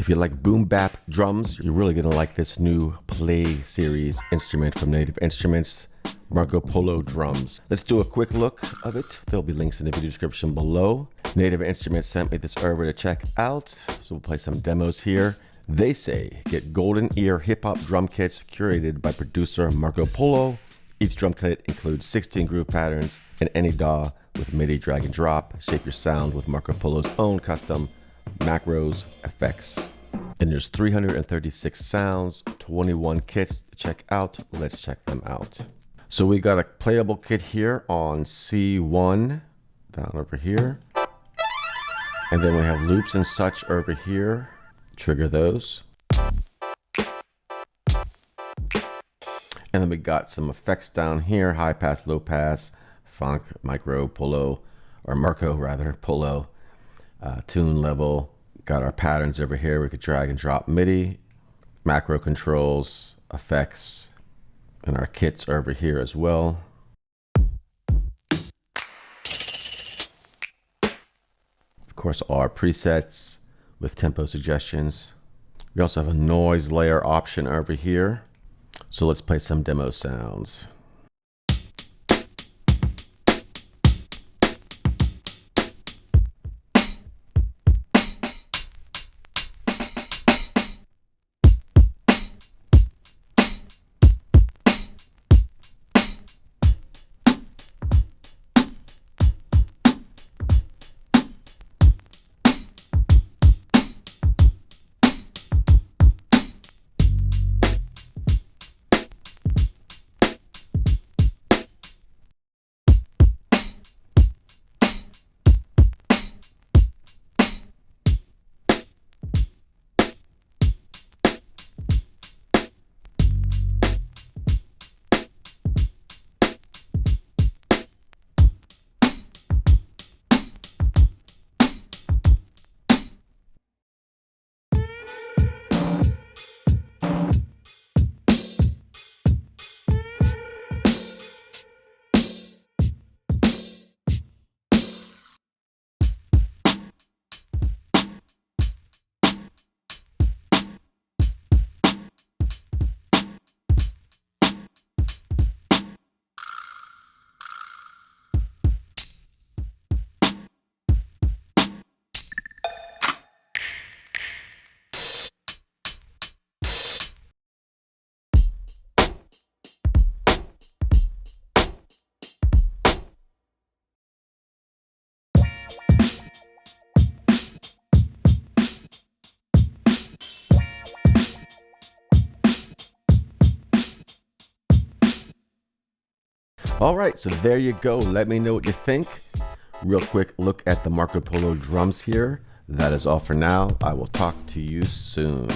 If you like boom bap drums, you're really gonna like this new Play series instrument from Native Instruments, Marco Polo Drums. Let's do a quick look of it. There'll be links in the video description below. Native Instruments sent me this over to check out, so we'll play some demos here. They say, get golden ear hip hop drum kits curated by producer Marco Polo. Each drum kit includes 16 groove patterns and any DAW with MIDI drag and drop. Shape your sound with Marco Polo's own custom macros, effects. And there's 336 sounds, 21 kits to check out. Let's check them out. So we got a playable kit here on C1 down over here. And then we have loops and such over here. Trigger those. And then we got some effects down here, high pass, low pass, funk, micro, polo, or Marco rather, polo, tune level. Got our patterns over here. We could drag and drop MIDI, macro controls, effects, and our kits are over here as well. Of course, all our presets with tempo suggestions. We also have a noise layer option over here. So let's play some demo sounds. All right, so there you go. Let me know what you think. Real quick look at the Marco Polo drums here. That is all for now. I will talk to you soon.